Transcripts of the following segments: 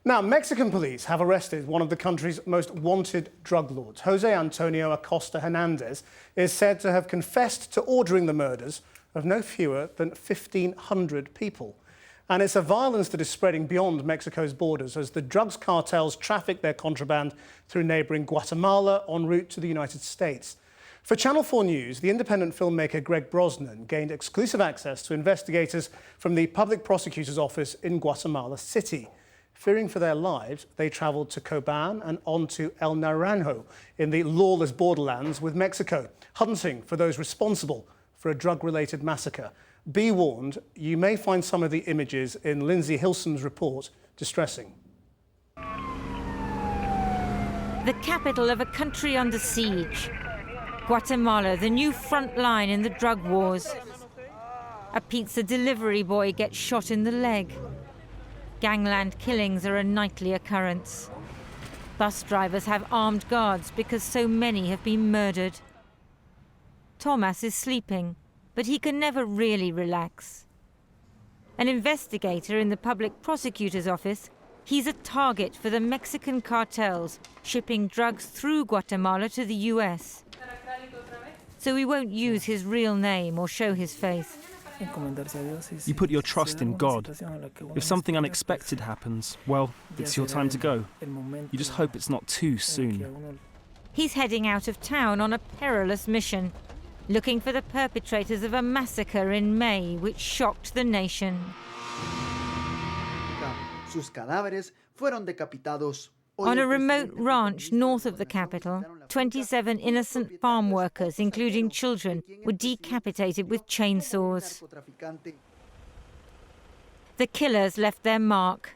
Now, Mexican police have arrested one of the country's most wanted drug lords. Jose Antonio Acosta Hernandez is said to have confessed to ordering the murders of no fewer than 1,500 people. And it's a violence that is spreading beyond Mexico's borders as the drugs cartels traffic their contraband through neighbouring Guatemala en route to the United States. For Channel 4 News, the independent filmmaker Greg Brosnan gained exclusive access to investigators from the Public Prosecutor's Office in Guatemala City. Fearing for their lives, they travelled to Coban and on to El Naranjo in the lawless borderlands with Mexico, hunting for those responsible for a drug-related massacre. Be warned, you may find some of the images in Lindsey Hilsum's report distressing. The capital of a country under siege. Guatemala, the new front line in the drug wars. A pizza delivery boy gets shot in the leg. Gangland killings are a nightly occurrence. Bus drivers have armed guards because so many have been murdered. Thomas is sleeping, but he can never really relax. An investigator in the public prosecutor's office, he's a target for the Mexican cartels shipping drugs through Guatemala to the US. So he won't use his real name or show his face. You put your trust in God. If something unexpected happens, well, it's your time to go. You just hope it's not too soon. He's heading out of town on a perilous mission, looking for the perpetrators of a massacre in May which shocked the nation. Sus cadáveres fueron decapitados. On a remote ranch north of the capital, 27 innocent farm workers, including children, were decapitated with chainsaws. The killers left their mark,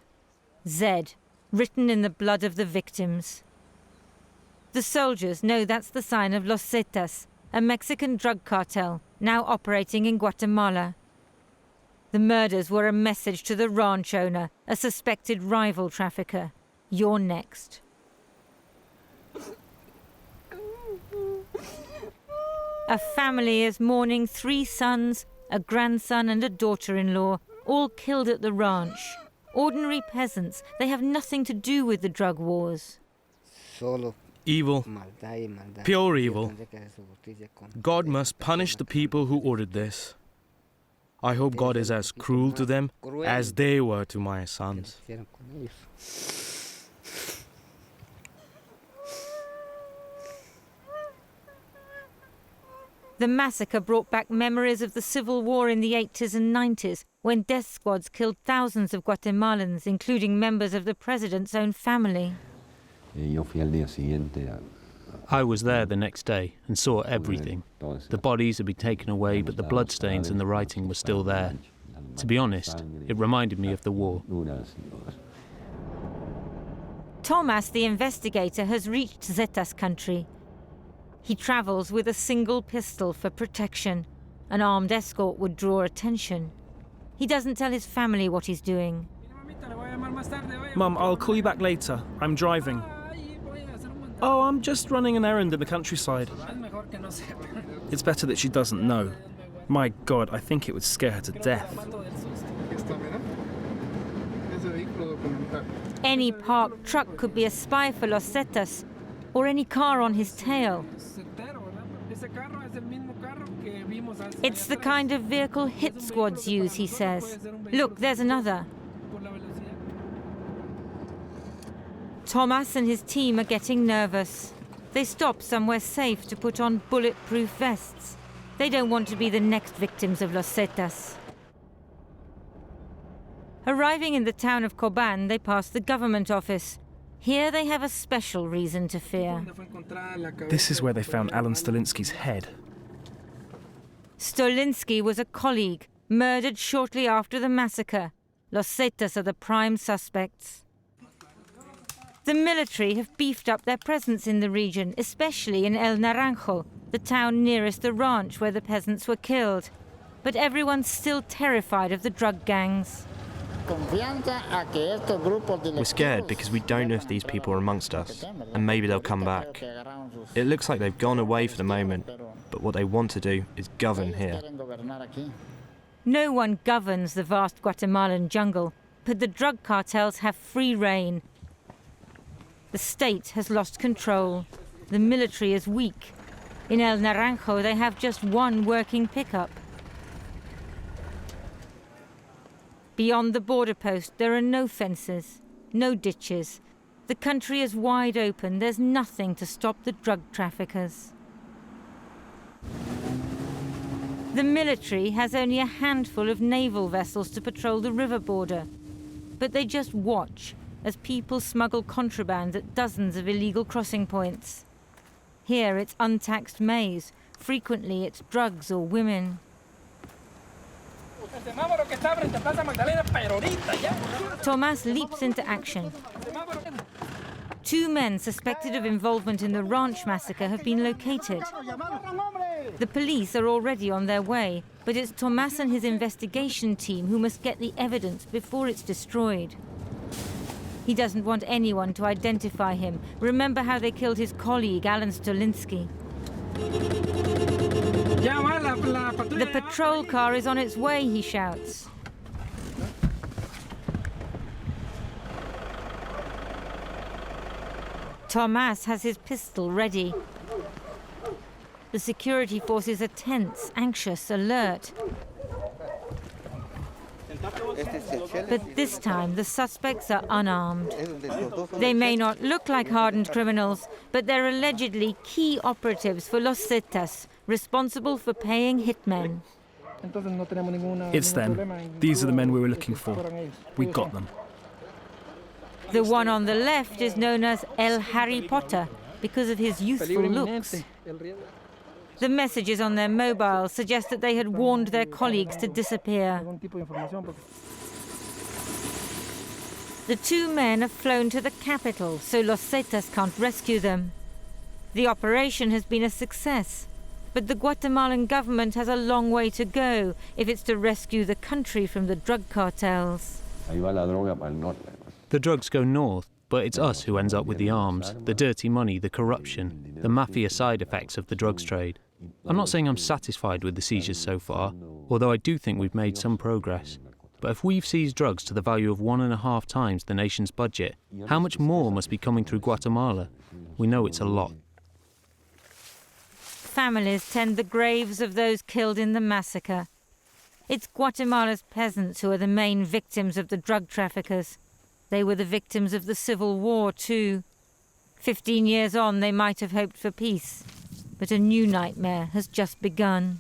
Z, written in the blood of the victims. The soldiers know that's the sign of Los Zetas, a Mexican drug cartel now operating in Guatemala. The murders were a message to the ranch owner, a suspected rival trafficker. You're next. A family is mourning 3 sons, a grandson and a daughter-in-law, all killed at the ranch. Ordinary peasants, they have nothing to do with the drug wars. Evil, pure evil. God must punish the people who ordered this. I hope God is as cruel to them as they were to my sons. The massacre brought back memories of the civil war in the 80s and 90s, when death squads killed thousands of Guatemalans, including members of the president's own family. I was there the next day and saw everything. The bodies had been taken away, but the bloodstains and the writing were still there. To be honest, it reminded me of the war. Thomas, the investigator, has reached Zetas country. He travels with a single pistol for protection. An armed escort would draw attention. He doesn't tell his family what he's doing. Mum, I'll call you back later. I'm driving. Oh, I'm just running an errand in the countryside. It's better that she doesn't know. My God, I think it would scare her to death. Any parked truck could be a spy for Los Zetas, or any car on his tail. It's the kind of vehicle hit squads use, he says. Look, there's another. Thomas and his team are getting nervous. They stop somewhere safe to put on bulletproof vests. They don't want to be the next victims of Los Zetas. Arriving in the town of Coban, they pass the government office. Here they have a special reason to fear. This is where they found Alan Stolinsky's head. Stolinsky was a colleague, murdered shortly after the massacre. Los Zetas are the prime suspects. The military have beefed up their presence in the region, especially in El Naranjo, the town nearest the ranch where the peasants were killed. But everyone's still terrified of the drug gangs. We're scared because we don't know if these people are amongst us, and maybe they'll come back. It looks like they've gone away for the moment, but what they want to do is govern here. No one governs the vast Guatemalan jungle. but the drug cartels have free rein. The state has lost control. The military is weak. In El Naranjo, they have just one working pickup. Beyond the border post, there are no fences, no ditches. The country is wide open. There's nothing to stop the drug traffickers. The military has only a handful of naval vessels to patrol the river border, but they just watch as people smuggle contraband at dozens of illegal crossing points. Here it's untaxed maize. Frequently it's drugs or women. Tomas leaps into action. 2 men suspected of involvement in the ranch massacre have been located. The police are already on their way, but it's Tomas and his investigation team who must get the evidence before it's destroyed. He doesn't want anyone to identify him. Remember how they killed his colleague, Alan Stolinsky. The patrol car is on its way, he shouts. Tomas has his pistol ready. The security forces are tense, anxious, alert. But this time, the suspects are unarmed. They may not look like hardened criminals, but they're allegedly key operatives for Los Zetas, responsible for paying hitmen. It's them. These are the men we were looking for. We got them. The one on the left is known as El Harry Potter because of his youthful looks. The messages on their mobiles suggest that they had warned their colleagues to disappear. The 2 men have flown to the capital, so Los Zetas can't rescue them. The operation has been a success, but the Guatemalan government has a long way to go if it's to rescue the country from the drug cartels. The drugs go north, but it's us who ends up with the arms, the dirty money, the corruption, the mafia side effects of the drugs trade. I'm not saying I'm satisfied with the seizures so far, although I do think we've made some progress. But if we've seized drugs to the value of 1.5 times the nation's budget, how much more must be coming through Guatemala? We know it's a lot. Families tend the graves of those killed in the massacre. It's Guatemala's peasants who are the main victims of the drug traffickers. They were the victims of the Civil War too. 15 years on, they might have hoped for peace, but a new nightmare has just begun.